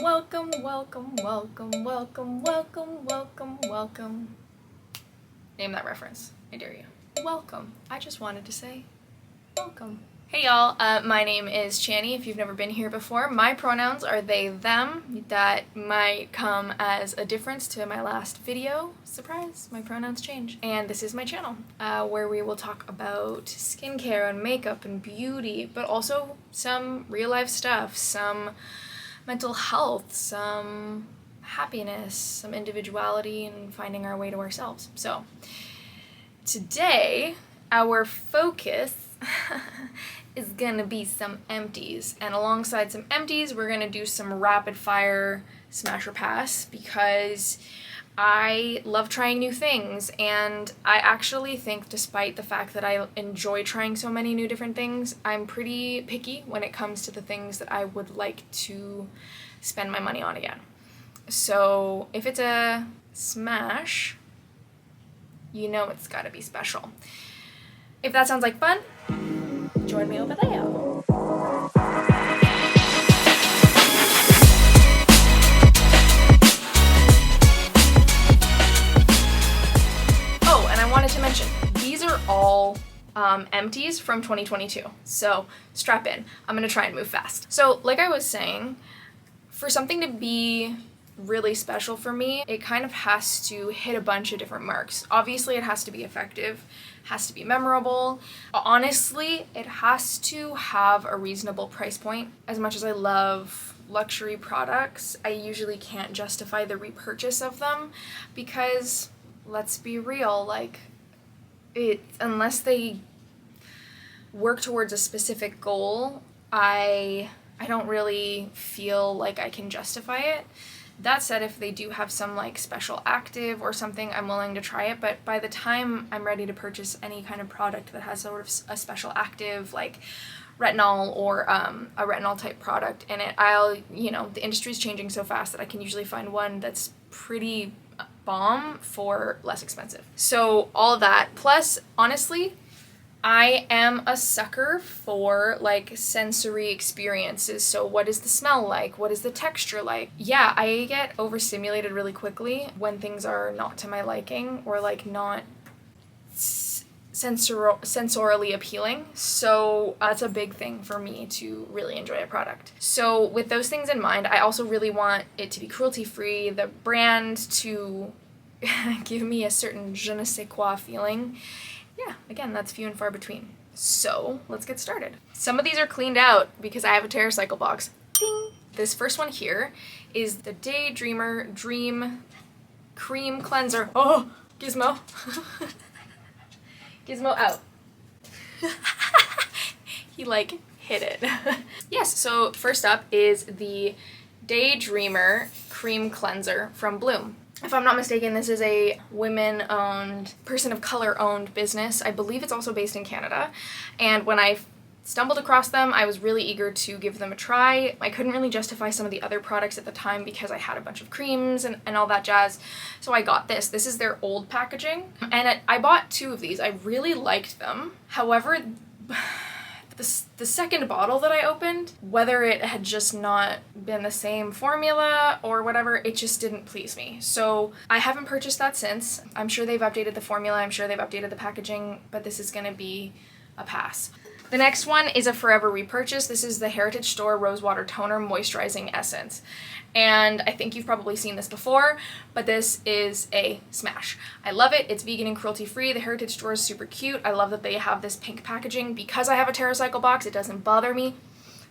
welcome, welcome, welcome, welcome, welcome, welcome, welcome. Name that reference, I dare you. Welcome. I just wanted to say welcome. Hey y'all, my name is Channy. If you've never been here before, my pronouns are they, them. That might come as a difference to my last video. Surprise, my pronouns change. And this is my channel, where we will talk about skincare and makeup and beauty, but also some real life stuff, some mental health, some happiness, some individuality, and finding our way to ourselves. So today, our focus is gonna be some empties, and alongside some empties we're gonna do some rapid fire smash or pass because I love trying new things, and I actually think, despite the fact that I enjoy trying so many new different things, I'm pretty picky when it comes to the things that I would like to spend my money on again. So if it's a smash, you know it's gotta be special. If that sounds like fun, join me over there. Oh, and I wanted to mention, these are all empties from 2022, so strap in. I'm gonna try and move fast. So like I was saying, for something to be really special for me, it kind of has to hit a bunch of different marks. Obviously, it has to be effective, has to be memorable. Honestly, it has to have a reasonable price point. As much as I love luxury products, I usually can't justify the repurchase of them because, let's be real, like, unless they work towards a specific goal, I don't really feel like I can justify it. That said, if they do have some like special active or something, I'm willing to try it, but by the time I'm ready to purchase any kind of product that has sort of a special active like retinol or a retinol type product in it, the industry's changing so fast that I can usually find one that's pretty bomb for less expensive. So all of that, plus honestly, I am a sucker for like sensory experiences. So what is the smell like? What is the texture like? Yeah, I get overstimulated really quickly when things are not to my liking or like not sensorily appealing. So that's a big thing for me to really enjoy a product. So with those things in mind, I also really want it to be cruelty-free, the brand to give me a certain je ne sais quoi feeling. Yeah, again, that's few and far between. So let's get started. Some of these are cleaned out because I have a TerraCycle box. Ding! This first one here is the Daydreamer Dream Cream Cleanser. Oh, Gizmo. Gizmo out. He like hit it. Yes, so first up is the Daydreamer Cream Cleanser from Bloom. If I'm not mistaken, this is a women-owned, person of color-owned business. I believe it's also based in Canada. And when I stumbled across them, I was really eager to give them a try. I couldn't really justify some of the other products at the time because I had a bunch of creams and all that jazz. So I got this. This is their old packaging. And I bought 2 of these. I really liked them. However, the second bottle that I opened, whether it had just not been the same formula or whatever, it just didn't please me. So I haven't purchased that since. I'm sure they've updated the formula, I'm sure they've updated the packaging, but this is gonna be a pass. The next one is a forever repurchase. This is the Heritage Store Rosewater Toner Moisturizing Essence. And I think you've probably seen this before, but this is a smash. I love it. It's vegan and cruelty-free. The Heritage Store is super cute. I love that they have this pink packaging. Because I have a TerraCycle box, it doesn't bother me.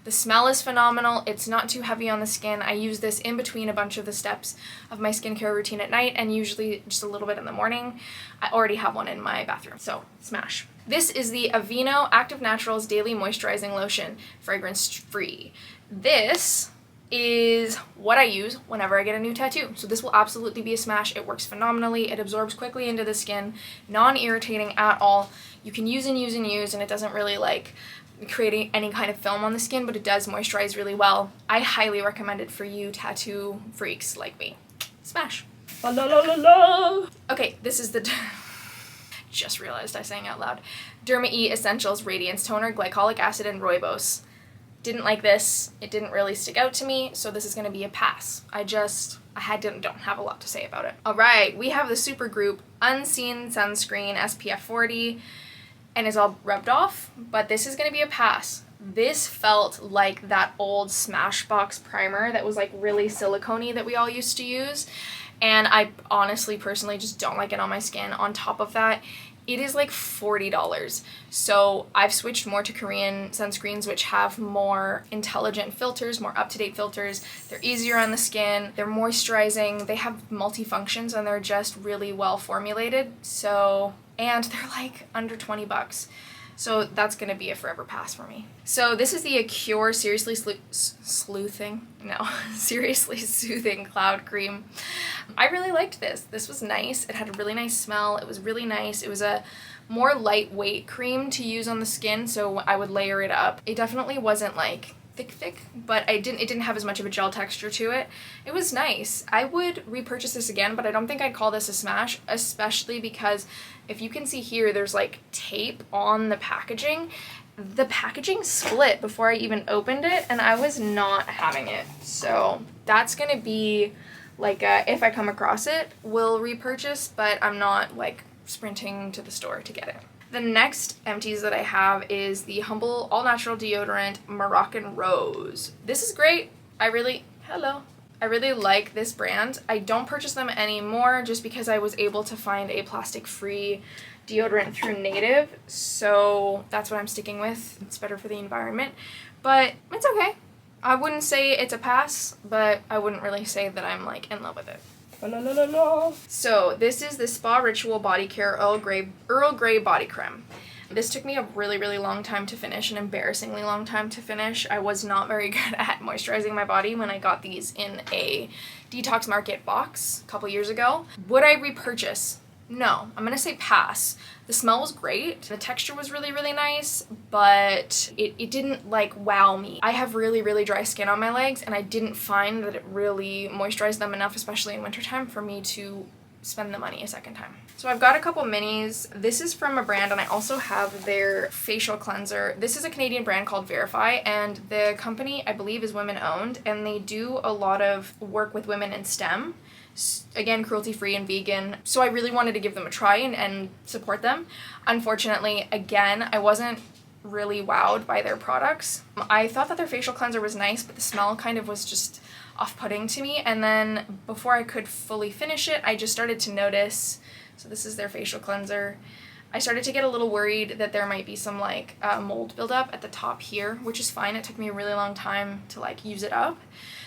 The smell is phenomenal. It's not too heavy on the skin. I use this in between a bunch of the steps of my skincare routine at night and usually just a little bit in the morning. I already have one in my bathroom, so smash. This is the Aveeno Active Naturals Daily Moisturizing Lotion, fragrance-free. This is what I use whenever I get a new tattoo. So this will absolutely be a smash. It works phenomenally. It absorbs quickly into the skin, non-irritating at all. You can use and use and use, and it doesn't really like creating any kind of film on the skin, but it does moisturize really well. I highly recommend it for you tattoo freaks like me. Smash. La la la la la. Okay, this is the just realized I sang out loud. Derma E Essentials Radiance Toner, Glycolic Acid, and Rooibos. Didn't like this. It didn't really stick out to me, so this is going to be a pass. I don't have a lot to say about it. All right, we have the Supergroup Unseen Sunscreen SPF 40, and it's all rubbed off, but this is going to be a pass. This felt like that old Smashbox primer that was like really silicone-y that we all used to use, and I honestly, personally just don't like it on my skin. On top of that, it is like $40. So I've switched more to Korean sunscreens, which have more intelligent filters, more up-to-date filters. They're easier on the skin, they're moisturizing, they have multifunctions, and they're just really well formulated. So, and they're like under 20 bucks. So that's gonna be a forever pass for me. So this is the Acure Seriously Seriously Soothing Cloud Cream. I really liked this. This was nice. It had a really nice smell. It was really nice. It was a more lightweight cream to use on the skin, so I would layer it up. It definitely wasn't like thick, but it didn't have as much of a gel texture to it. It was nice. I would repurchase this again, but I don't think I'd call this a smash, especially because if you can see here, there's like tape on the packaging. The packaging split before I even opened it, and I was not having it. So that's gonna be like if I come across it, will repurchase, but I'm not like sprinting to the store to get it. The next empties that I have is the Humble All Natural Deodorant Moroccan Rose. This is great. I really like this brand. I don't purchase them anymore just because I was able to find a plastic-free deodorant through Native, so that's what I'm sticking with. It's better for the environment, but it's okay. I wouldn't say it's a pass, but I wouldn't really say that I'm like in love with it. So this is the Spa Ritual Body Care Earl Grey Body Creme. This took me a really, really long time to finish, an embarrassingly long time to finish. I was not very good at moisturizing my body when I got these in a Detox Market box a couple years ago. Would I repurchase? No, I'm gonna say pass. The smell was great, the texture was really, really nice, but it didn't like wow me. I have really, really dry skin on my legs, and I didn't find that it really moisturized them enough, especially in wintertime, for me to spend the money a second time. So I've got a couple minis. This is from a brand, and I also have their facial cleanser. This is a Canadian brand called Verify, and the company, I believe, is women owned, and they do a lot of work with women in STEM. Again, cruelty-free and vegan, so I really wanted to give them a try and support them. Unfortunately, again, I wasn't really wowed by their products. I thought that their facial cleanser was nice, but the smell kind of was just off-putting to me, and then before I could fully finish it, I just started to notice, so this is their facial cleanser, I started to get a little worried that there might be some like mold buildup at the top here, which is fine. It took me a really long time to like use it up.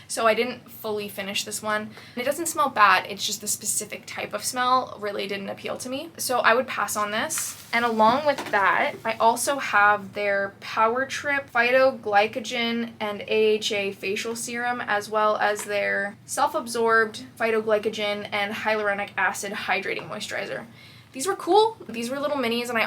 So I didn't fully finish this one. It doesn't smell bad, it's just the specific type of smell really didn't appeal to me. So I would pass on this. And along with that, I also have their Power Trip Phytoglycogen and AHA facial serum, as well as their self-absorbed phytoglycogen and hyaluronic acid hydrating moisturizer. These were cool. These were little minis, and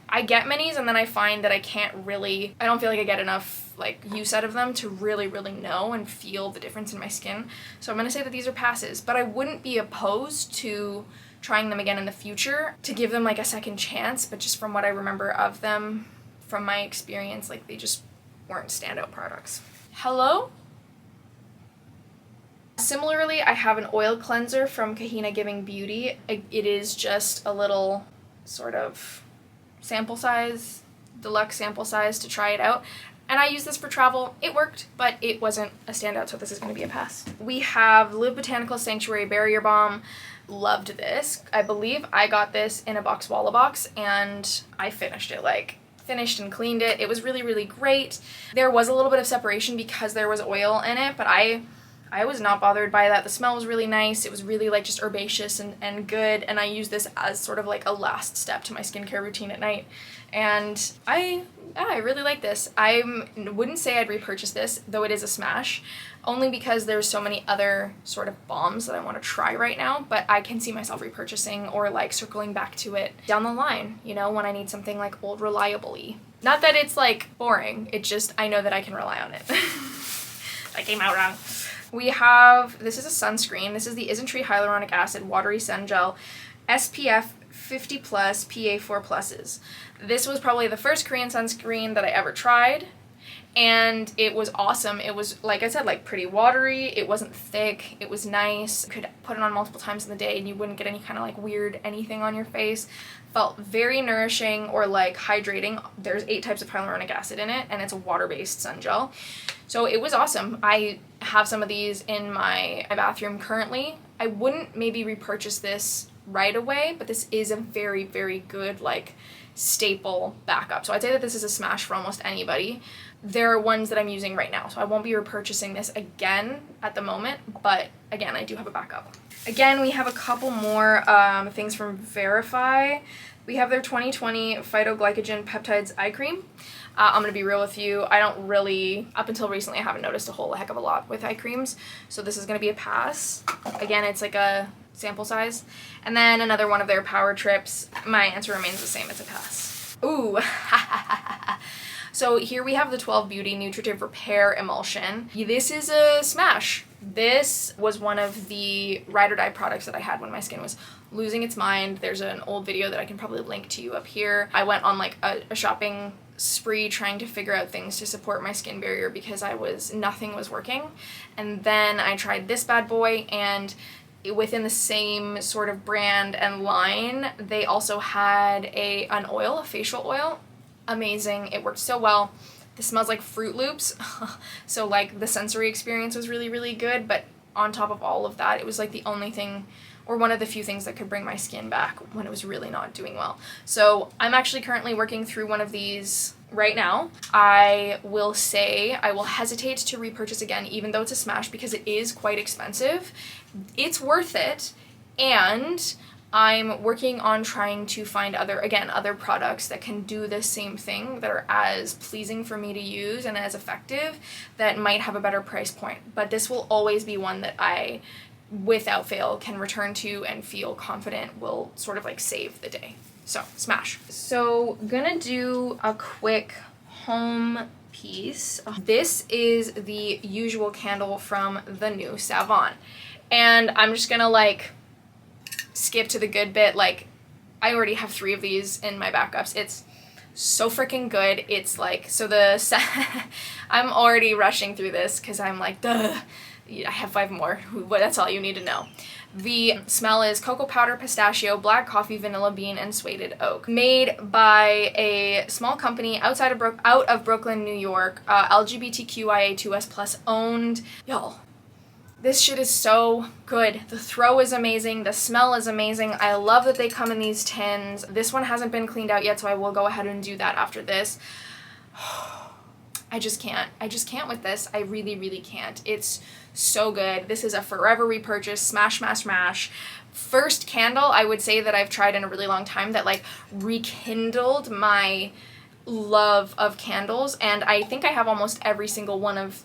I get minis, and then I find that I don't feel like I get enough like use out of them to really, really know and feel the difference in my skin. So I'm gonna say that these are passes, but I wouldn't be opposed to trying them again in the future to give them like a second chance, but just from what I remember of them, from my experience, like they just weren't standout products. Hello? Similarly, I have an oil cleanser from Kahina Giving Beauty. It is just a little sort of sample size, deluxe sample size to try it out. And I used this for travel. It worked, but it wasn't a standout, so this is going to be a pass. We have Live Botanical Sanctuary Barrier Balm. Loved this. I believe I got this in a Box Walla box, and I finished it, finished and cleaned it. It was really, really great. There was a little bit of separation because there was oil in it, but I was not bothered by that. The smell was really nice. It was really like just herbaceous and good, and I use this as sort of like a last step to my skincare routine at night. And I really like this. I wouldn't say I'd repurchase this, though it is a smash, only because there's so many other sort of balms that I want to try right now, but I can see myself repurchasing or like circling back to it down the line, you know, when I need something like old reliable-y. Not that it's like boring, it just, I know that I can rely on it. I came out wrong. We have, this is a sunscreen. This is the Isntree Hyaluronic Acid Watery Sun Gel SPF 50 plus PA4 pluses. This was probably the first Korean sunscreen that I ever tried, and it was awesome. It was, like I said, like pretty watery. It wasn't thick. It was nice. You could put it on multiple times in the day and you wouldn't get any kind of like weird anything on your face. Felt very nourishing or like hydrating. There's 8 types of hyaluronic acid in it, and it's a water-based sun gel. So it was awesome. I have some of these in my bathroom currently. I wouldn't maybe repurchase this right away, but this is a very, very good like staple backup. So I'd say that this is a smash for almost anybody. There are ones that I'm using right now, so I won't be repurchasing this again at the moment, but again, I do have a backup. Again, we have a couple more things from Verify. We have their 2020 Phytoglycogen Peptides Eye Cream. I'm gonna be real with you, I don't really, up until recently, I haven't noticed a whole heck of a lot with eye creams, so this is gonna be a pass. Again, it's like a sample size. And then another one of their Power Trips. My answer remains the same, it's a pass. Ooh, So here we have the 12 Beauty Nutritive Repair Emulsion. This is a smash. This was one of the ride or die products that I had when my skin was losing its mind. There's an old video that I can probably link to you up here. I went on like a shopping spree trying to figure out things to support my skin barrier because nothing was working. And then I tried this bad boy, and within the same sort of brand and line, they also had an oil, a facial oil. Amazing. It worked so well. This smells like Fruit Loops. So like the sensory experience was really, really good, but on top of all of that, it was like the only thing or one of the few things that could bring my skin back when it was really not doing well. So I'm actually currently working through one of these right now. I will say I will hesitate to repurchase again, even though it's a smash, because it is quite expensive. It's worth it, and I'm working on trying to find other products that can do the same thing, that are as pleasing for me to use and as effective, that might have a better price point. But this will always be one that I, without fail, can return to and feel confident will sort of like save the day. So, smash. So, gonna do a quick home piece. This is the usual candle from the new Savon. And I'm just gonna like skip to the good bit. Like, I already have 3 of these in my backups. It's so freaking good. It's like, so I'm already rushing through this because I'm like, duh, I have 5 more. That's all you need to know. The smell is cocoa powder, pistachio, black coffee, vanilla bean, and suede oak. Made by a small company out of Brooklyn, New York. LGBTQIA2S+ owned. Y'all, this shit is so good. The throw is amazing. The smell is amazing. I love that they come in these tins. This one hasn't been cleaned out yet, so I will go ahead and do that after this. I just can't. I just can't with this. I really, really can't. It's so good. This is a forever repurchase. Smash, smash, smash. First candle I would say that I've tried in a really long time that like rekindled my love of candles, and I think I have almost every single one of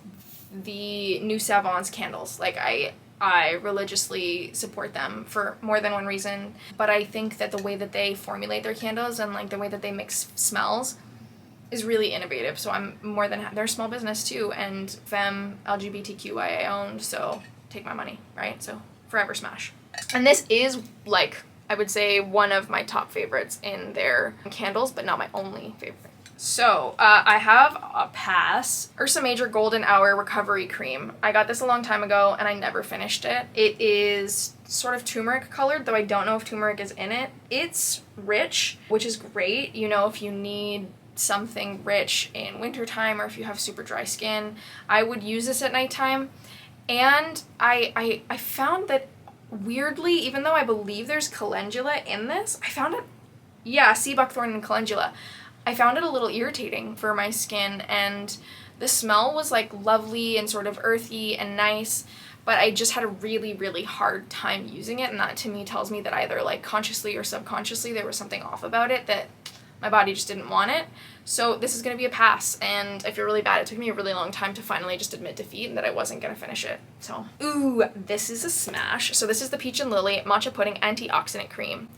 the new Savon's candles. Like I religiously support them for more than one reason, but I think that the way that they formulate their candles and like the way that they mix smells is really innovative. So I'm more than they're a small business too, and femme LGBTQIA owned, so take my money, right? So forever smash. And this is like, I would say, one of my top favorites in their candles, but not my only favorite. So, I have a pass. Ursa Major Golden Hour Recovery Cream. I got this a long time ago and I never finished it. It is sort of turmeric colored, though I don't know if turmeric is in it. It's rich, which is great, you know, if you need something rich in wintertime or if you have super dry skin. I would use this at nighttime. And I found that weirdly, even though I believe there's calendula in this, I found it, yeah, sea buckthorn and calendula. I found it a little irritating for my skin, and the smell was like lovely and sort of earthy and nice, but I just had a really, really hard time using it, and that to me tells me that either like consciously or subconsciously there was something off about it, that my body just didn't want it. So this is going to be a pass, and I feel really bad. It took me a really long time to finally just admit defeat and that I wasn't going to finish it. So, ooh, this is a smash. So this is the Peach and Lily Matcha Pudding Antioxidant Cream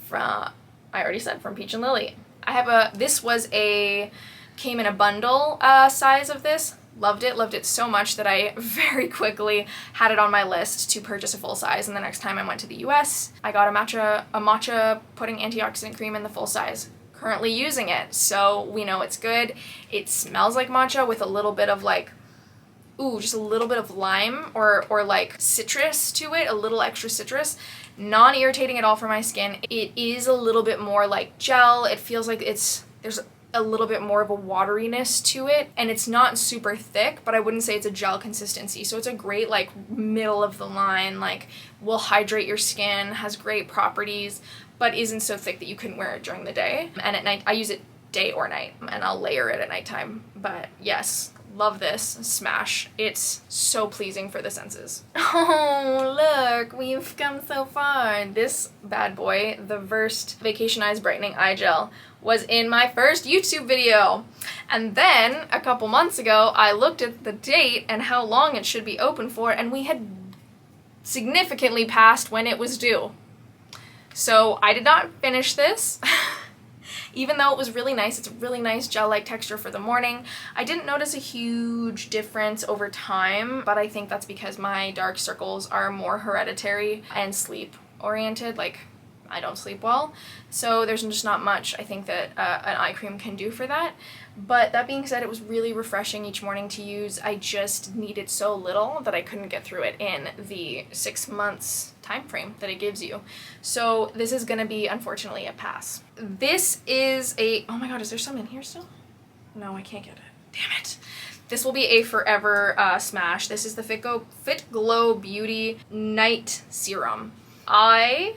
from, I already said, from Peach and Lily. I have this came in a bundle size of this. Loved it so much that I very quickly had it on my list to purchase a full size, and the next time I went to the US, I got a matcha pudding antioxidant cream in the full size. currently using it, so we know it's good. It smells like matcha with a little bit of like, ooh, just a little bit of lime or like citrus to it, a little extra citrus. Non-irritating at all for my skin. It is a little bit more like gel. It feels like there's a little bit more of a wateriness to it, and it's not super thick, but I wouldn't say it's a gel consistency. So it's a great like middle of the line, like will hydrate your skin, has great properties, but isn't so thick that you couldn't wear it during the day. And at night, I use it day or night, and I'll layer it at nighttime. But yes, love this. Smash. It's so pleasing for the senses. Oh, look, we've come so far. This bad boy, the Versed Vacation Eyes Brightening Eye Gel, was in my first YouTube video. And then, a couple months ago, I looked at the date and how long it should be open for, and we had significantly passed when it was due. So I did not finish this. Even though it was really nice, it's a really nice gel-like texture for the morning. I didn't notice a huge difference over time, but I think that's because my dark circles are more hereditary and sleep-oriented. Like, I don't sleep well, so there's just not much I think that an eye cream can do for that. But that being said, it was really refreshing each morning to use. I just needed so little that I couldn't get through it in the 6 months time frame that it gives you. So this is gonna be, unfortunately, a pass. This is a, oh my god, is there some in here still? No, I can't get it. Damn it. This will be a forever smash. This is the FitGlow Beauty Night Serum. I,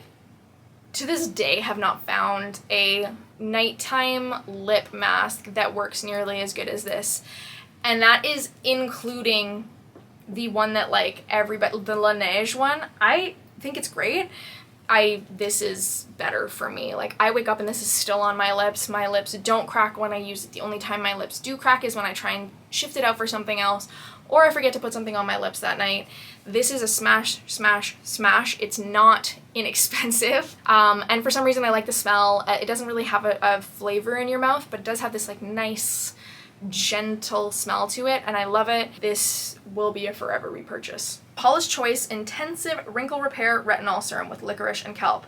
to this day, have not found a nighttime lip mask that works nearly as good as this. And that is including the one that like everybody, the La Neige one. I think it's great. This is better for me. Like, I wake up and this is still on my lips. My lips don't crack when I use it. The only time my lips do crack is when I try and shift it out for something else, or I forget to put something on my lips that night. This is a smash, smash, smash. It's not inexpensive. And for some reason I like the smell. It doesn't really have a flavor in your mouth, but it does have this like nice, gentle smell to it, and I love it. This will be a forever repurchase. Paula's Choice Intensive Wrinkle Repair Retinol Serum with licorice and kelp.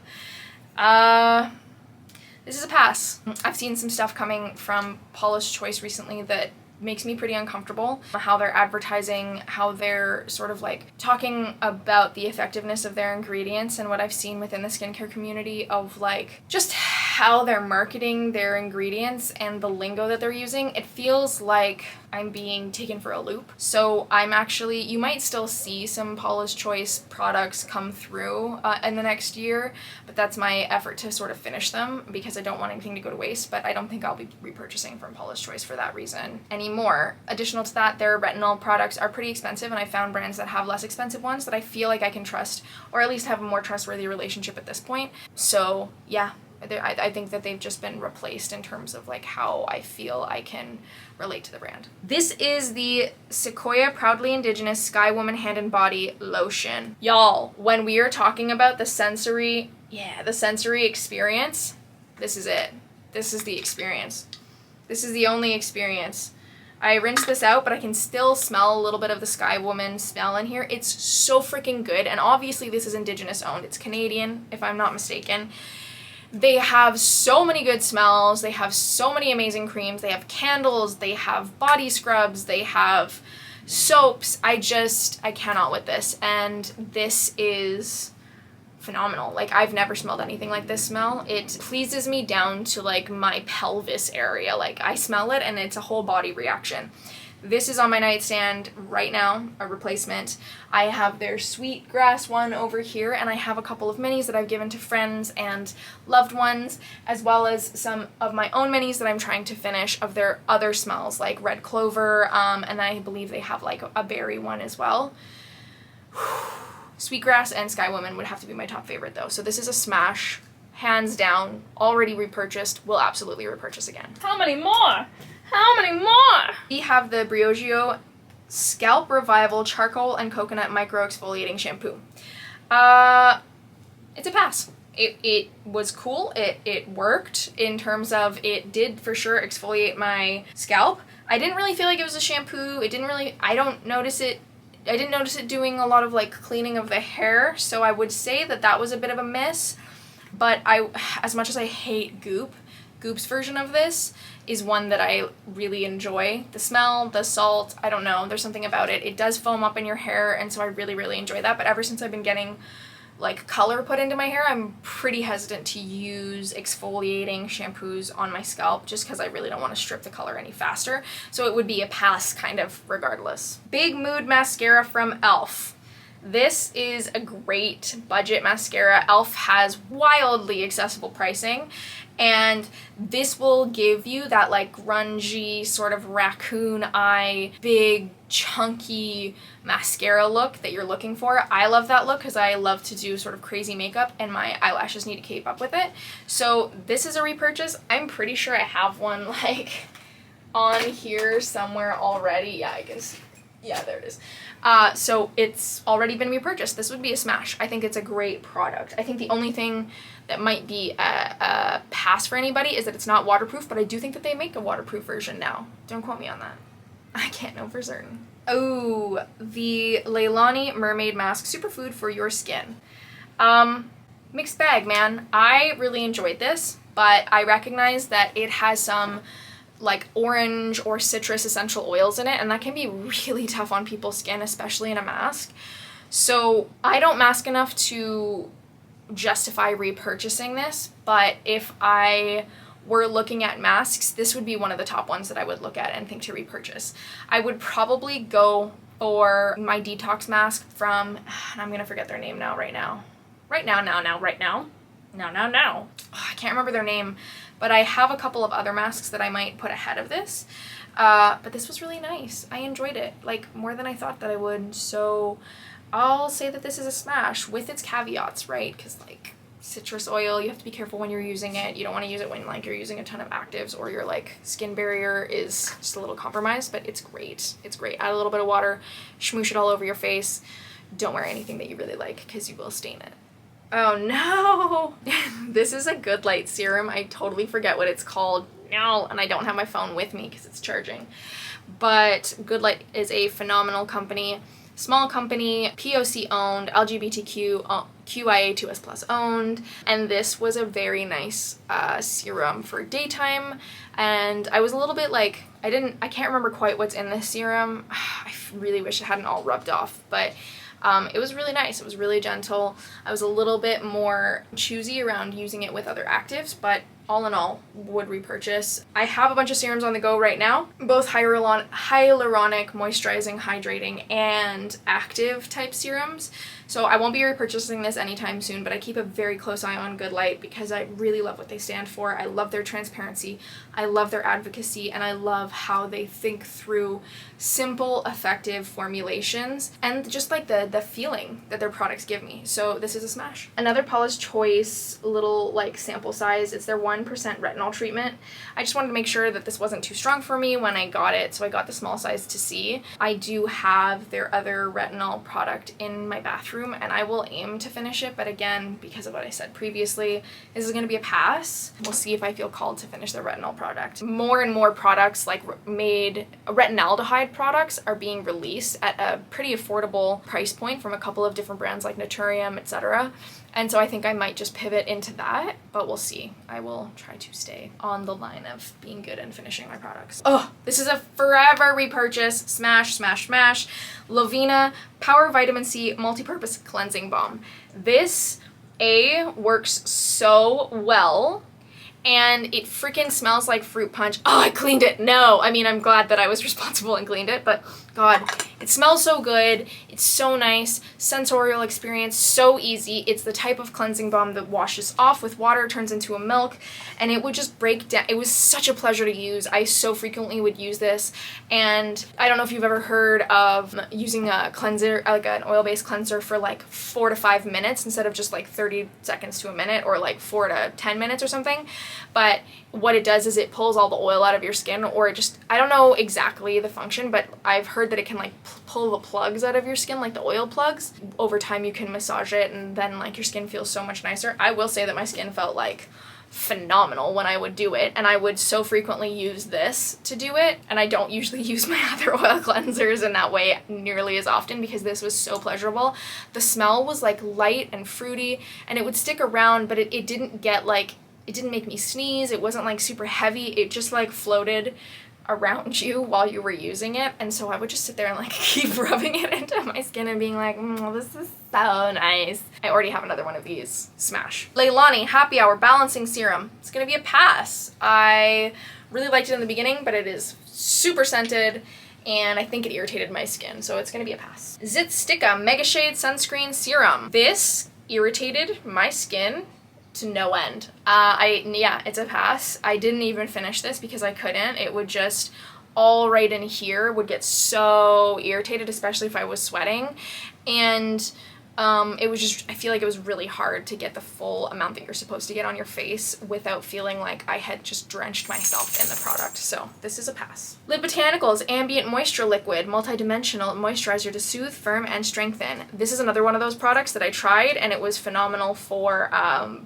This is a pass. I've seen some stuff coming from Paula's Choice recently that makes me pretty uncomfortable. How they're advertising, how they're sort of like talking about the effectiveness of their ingredients, and what I've seen within the skincare community of like just how they're marketing their ingredients and the lingo that they're using. It feels like I'm being taken for a loop. So I'm actually, you might still see some Paula's Choice products come through in the next year, but that's my effort to sort of finish them because I don't want anything to go to waste. But I don't think I'll be repurchasing from Paula's Choice for that reason anymore. Additional to that, their retinol products are pretty expensive, and I found brands that have less expensive ones that I feel like I can trust, or at least have a more trustworthy relationship at this point. So yeah, I think that they've just been replaced in terms of like how I feel I can relate to the brand. This is the Sequoia Proudly Indigenous Sky Woman Hand and Body Lotion. Y'all, when we are talking about the sensory experience, this is it. This is the experience. This is the only experience. I rinsed this out, but I can still smell a little bit of the Sky Woman smell in here. It's so freaking good, and obviously this is Indigenous owned. It's Canadian, if I'm not mistaken. They have so many good smells. They have so many amazing creams. They have candles. They have body scrubs. They have soaps. I cannot with this. And this is phenomenal. Like, I've never smelled anything like this smell. It pleases me down to like my pelvis area. Like, I smell it and it's a whole body reaction. This is on my nightstand right now, a replacement. I have their Sweetgrass one over here, and I have a couple of minis that I've given to friends and loved ones, as well as some of my own minis that I'm trying to finish of their other smells, like Red Clover, and I believe they have like a berry one as well. Sweetgrass and Sky Woman would have to be my top favorite though. So this is a smash, hands down, already repurchased, will absolutely repurchase again. How many more? How many more? We have the Briogeo Scalp Revival Charcoal and Coconut Micro Exfoliating Shampoo. It's a pass. It was cool. It worked in terms of it did for sure exfoliate my scalp. I didn't really feel like it was a shampoo. I didn't notice it doing a lot of like cleaning of the hair, so I would say that was a bit of a miss. But as much as I hate goop, Goop's version of this is one that I really enjoy. The smell, the salt, I don't know, there's something about it. It does foam up in your hair, and so I really, really enjoy that. But ever since I've been getting like color put into my hair, I'm pretty hesitant to use exfoliating shampoos on my scalp just because I really don't want to strip the color any faster. So it would be a pass kind of regardless. Big Mood Mascara from e.l.f. This is a great budget mascara. e.l.f. has wildly accessible pricing, and this will give you that like grungy sort of raccoon eye, big chunky mascara look that you're looking for. I love that look because I love to do sort of crazy makeup and my eyelashes need to keep up with it. So this is a repurchase. I'm pretty sure I have one like on here somewhere already. Yeah, I can see. Yeah, there it is. So it's already been repurchased. This would be a smash. I think it's a great product. I think the only thing that might be a pass for anybody is that it's not waterproof, but I do think that they make a waterproof version now. Don't quote me on that. I can't know for certain. Oh, the Leilani Mermaid Mask Superfood for your skin. Mixed bag, man. I really enjoyed this, but I recognize that it has some like orange or citrus essential oils in it, and that can be really tough on people's skin, especially in a mask. So I don't mask enough to justify repurchasing this, but if I were looking at masks, this would be one of the top ones that I would look at and think to repurchase. I would probably go for my detox mask from, and I'm gonna forget their name now, now. I can't remember their name, but I have a couple of other masks that I might put ahead of this. But this was really nice. I enjoyed it, like, more than I thought that I would. So I'll say that this is a smash with its caveats, right? Because, like, citrus oil, you have to be careful when you're using it. You don't want to use it when, like, you're using a ton of actives or your, like, skin barrier is just a little compromised, but it's great. It's great. Add a little bit of water, smoosh it all over your face. Don't wear anything that you really like because you will stain it. Oh no! This is a Good Light serum. I totally forget what it's called now, and I don't have my phone with me because it's charging. But Good Light is a phenomenal company. Small company, POC owned, LGBTQ, QIA2S+ owned, and this was a very nice serum for daytime. And I was a little bit like, I can't remember quite what's in this serum. I really wish it hadn't all rubbed off, but it was really nice. It was really gentle. I was a little bit more choosy around using it with other actives, but all in all, would repurchase. I have a bunch of serums on the go right now, both hyaluronic, moisturizing, hydrating, and active type serums. So I won't be repurchasing this anytime soon, but I keep a very close eye on Good Light because I really love what they stand for. I love their transparency, I love their advocacy, and I love how they think through simple, effective formulations and just like the feeling that their products give me. So this is a smash. Another Paula's Choice little like sample size. It's their 1% retinol treatment. I just wanted to make sure that this wasn't too strong for me when I got it, so I got the small size to see. I do have their other retinol product in my bathroom, and I will aim to finish it, but again, because of what I said previously, this is going to be a pass. We'll see if I feel called to finish the retinol product. More and more products like retinaldehyde products are being released at a pretty affordable price point from a couple of different brands like Naturium, etc. And so I think I might just pivot into that, but we'll see. I will try to stay on the line of being good and finishing my products. Oh, this is a forever repurchase. Smash, smash, smash. Lovina Power Vitamin C Multi-Purpose Cleansing Balm. This, works so well, and it freaking smells like fruit punch. Oh, I cleaned it. No, I mean, I'm glad that I was responsible and cleaned it, but God, it smells so good. It's so nice. Sensorial experience, so easy. It's the type of cleansing balm that washes off with water, turns into a milk, and it would just break down. It was such a pleasure to use. I so frequently would use this, and I don't know if you've ever heard of using a cleanser, like an oil-based cleanser for like 4 to 5 minutes instead of just like 30 seconds to a minute, or like 4 to 10 minutes or something. But what it does is it pulls all the oil out of your skin, or it just, I don't know exactly the function, but I've heard that it can like pull the plugs out of your skin, like the oil plugs. Over time you can massage it, and then like your skin feels so much nicer. I will say that my skin felt like phenomenal when I would do it, and I would so frequently use this to do it, and I don't usually use my other oil cleansers in that way nearly as often because this was so pleasurable. The smell was like light and fruity, and it would stick around, but it didn't get like, It didn't make me sneeze. It wasn't like super heavy. It just like floated around you while you were using it, and so I would just sit there and like keep rubbing it into my skin and being like, this is so nice. I already have another one of these. Smash. Leilani Happy Hour Balancing Serum. It's gonna be a pass. I really liked it in the beginning, but it is super scented and I think it irritated my skin, so it's gonna be a pass. Zit Sticka Mega Shade Sunscreen Serum. This irritated my skin to no end. Yeah, it's a pass. I didn't even finish this because I couldn't. It would just, all right in here would get so irritated, especially if I was sweating. And it was just, I feel like it was really hard to get the full amount that you're supposed to get on your face without feeling like I had just drenched myself in the product. So this is a pass. Lip Botanicals Ambient Moisture Liquid Multi-Dimensional Moisturizer to Soothe, Firm, and Strengthen. This is another one of those products that I tried and it was phenomenal for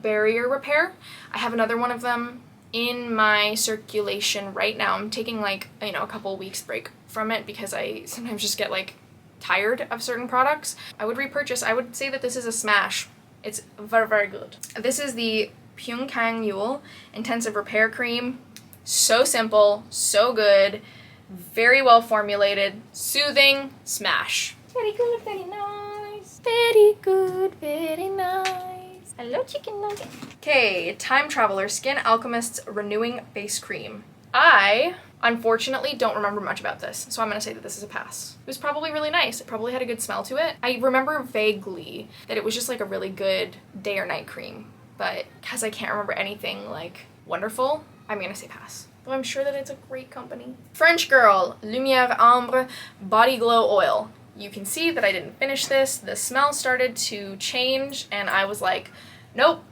barrier repair. I have another one of them in my circulation right now. I'm taking like, you know, a couple weeks break from it because I sometimes just get like tired of certain products. I would repurchase. I would say that this is a smash. It's very, very good. This is the Pyeongkang Yule Intensive Repair Cream. So simple, so good, very well formulated, soothing, smash. Very good, very nice. Very good, very nice. Hello, chicken nugget. Okay, Time Traveler Skin Alchemist's Renewing Face Cream. I unfortunately don't remember much about this, so I'm gonna say that this is a pass. It was probably really nice. It probably had a good smell to it. I remember vaguely that it was just like a really good day or night cream, but because I can't remember anything like wonderful, I'm gonna say pass. Though I'm sure that it's a great company. French Girl Lumière Ambre Body Glow Oil. You can see that I didn't finish this. The smell started to change and I was like, nope.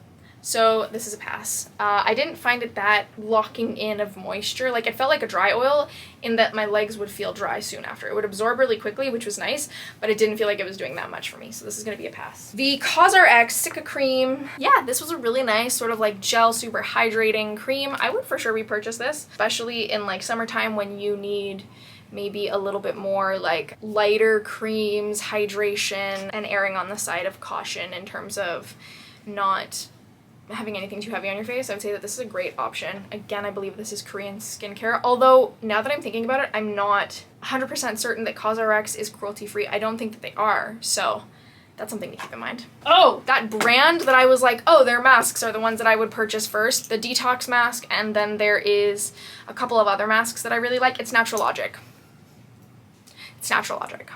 So this is a pass. I didn't find it that locking in of moisture. Like it felt like a dry oil in that my legs would feel dry soon after. It would absorb really quickly, which was nice, but it didn't feel like it was doing that much for me. So this is gonna be a pass. The COSRX Sicca Cream. Yeah, this was a really nice sort of like gel, super hydrating cream. I would for sure repurchase this, especially in like summertime when you need maybe a little bit more like lighter creams, hydration, and erring on the side of caution in terms of not having anything too heavy on your face. I would say that this is a great option. Again, I believe this is Korean skincare, although now that I'm thinking about it, I'm not 100% certain that COSRX is cruelty-free. I don't think that they are, so that's something to keep in mind. Oh, that brand that I was like, oh, their masks are the ones that I would purchase first, the detox mask, and then there is a couple of other masks that I really like. It's Natural Logic. It's Natural Logic.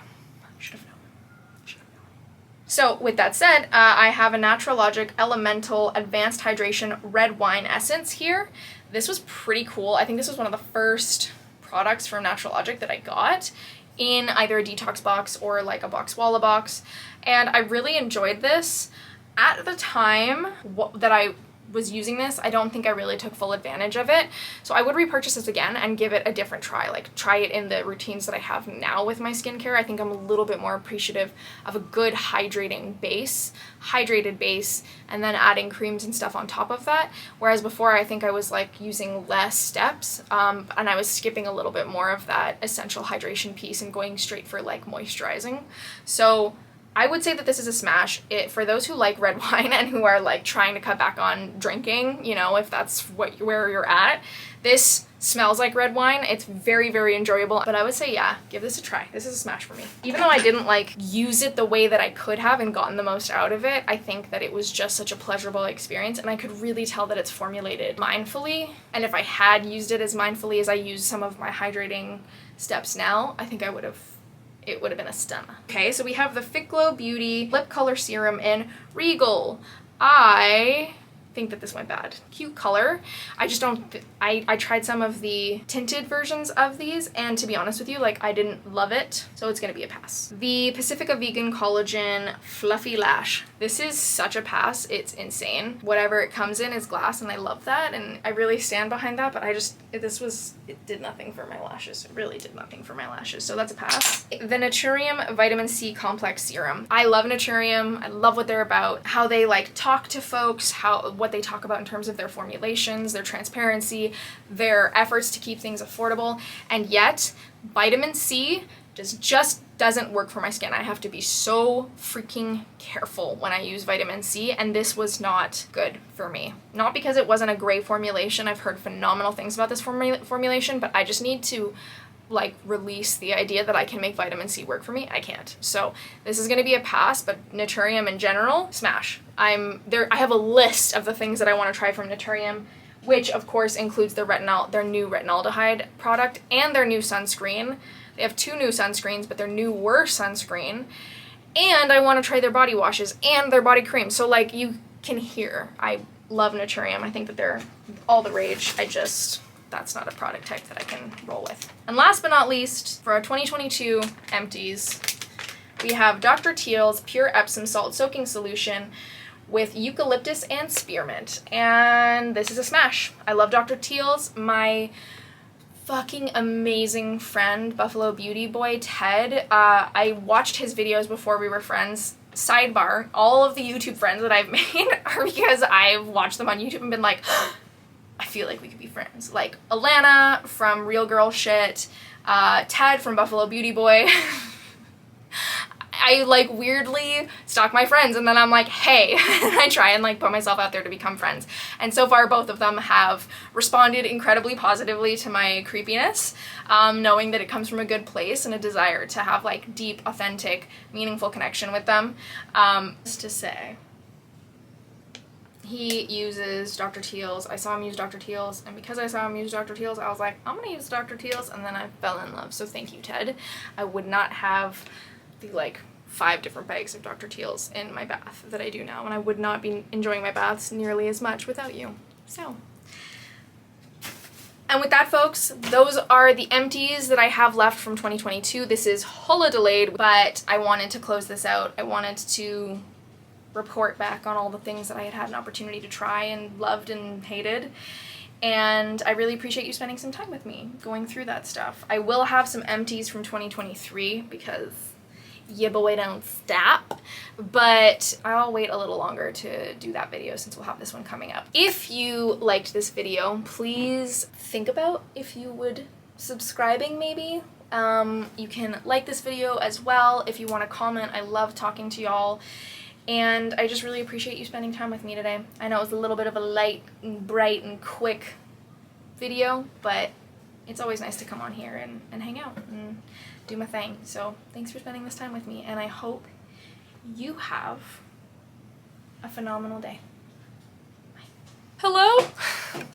So with that said, I have a Natural Logic Elemental Advanced Hydration Red Wine Essence here. This was pretty cool. I think this was one of the first products from Natural Logic that I got in either a detox box or like a box Walla box. And I really enjoyed this. At the time that I was using this, I don't think I really took full advantage of it. So I would repurchase this again and give it a different try, like try it in the routines that I have now with my skincare. I think I'm a little bit more appreciative of a good hydrated base, and then adding creams and stuff on top of that. Whereas before I think I was like using less steps and I was skipping a little bit more of that essential hydration piece and going straight for like moisturizing. So I would say that this is a smash. For those who like red wine and who are like trying to cut back on drinking, you know, if that's where you're at, this smells like red wine. It's very, very enjoyable. But I would say, yeah, give this a try. This is a smash for me. Even though I didn't like use it the way that I could have and gotten the most out of it, I think that it was just such a pleasurable experience, and I could really tell that it's formulated mindfully. And if I had used it as mindfully as I use some of my hydrating steps now, I think it would have been a stunner. Okay, so we have the FitGlow Beauty Lip Color Serum in Regal. I think that this went bad. Cute color. I just don't, I tried some of the tinted versions of these, and to be honest with you, like I didn't love it, so it's gonna be a pass. The Pacifica Vegan Collagen Fluffy Lash. This is such a pass, it's insane. Whatever it comes in is glass, and I love that, and I really stand behind that, but it did nothing for my lashes. It really did nothing for my lashes, so that's a pass. The Naturium Vitamin C Complex Serum. I love Naturium. I love what they're about, how they like talk to folks, what they talk about in terms of their formulations, their transparency, their efforts to keep things affordable, and yet vitamin C does just doesn't work for my skin. I have to be so freaking careful when I use vitamin C, and this was not good for me. Not because it wasn't a great formulation. I've heard phenomenal things about this formulation, but I just need to like release the idea that I can make vitamin C work for me. I can't. So this is going to be a pass, but Naturium in general, smash. I have a list of the things that I want to try from Naturium, which of course includes their new retinaldehyde product and their new sunscreen. They have 2 new sunscreens, but their newer sunscreen. And I want to try their body washes and their body cream. So like you can hear, I love Naturium. I think that they're all the rage. That's not a product type that I can roll with. And last but not least, for our 2022 empties, we have Dr. Teal's Pure Epsom Salt Soaking Solution with eucalyptus and spearmint. And this is a smash. I love Dr. Teal's. My fucking amazing friend, Buffalo Beauty Boy Ted, I watched his videos before we were friends. Sidebar, all of the YouTube friends that I've made are because I've watched them on YouTube and been like, I feel like we could be friends. Like Alana from Real Girl Shit, Ted from Buffalo Beauty Boy. I like weirdly stalk my friends and then I'm like, hey, I try and like put myself out there to become friends. And so far both of them have responded incredibly positively to my creepiness, knowing that it comes from a good place and a desire to have like deep, authentic, meaningful connection with them. Just to say, he uses Dr. Teal's. I saw him use Dr. Teal's, and because I saw him use Dr. Teal's, I was like, I'm gonna use Dr. Teal's, and then I fell in love. So thank you, Ted. I would not have the like 5 different bags of Dr. Teal's in my bath that I do now, and I would not be enjoying my baths nearly as much without you. So, and with that, folks, those are the empties that I have left from 2022. This is holla delayed, but I wanted to close this out. I wanted to report back on all the things that I had an opportunity to try and loved and hated. And I really appreciate you spending some time with me going through that stuff. I will have some empties from 2023 because yeah, boy, don't stop. But I'll wait a little longer to do that video since we'll have this one coming up. If you liked this video, please think about if you would subscribing maybe. You can like this video as well if you want to comment. I love talking to y'all. And I just really appreciate you spending time with me today. I know it was a little bit of a light and bright and quick video, but it's always nice to come on here and hang out and do my thing. So thanks for spending this time with me, and I hope you have a phenomenal day. Bye. Hello?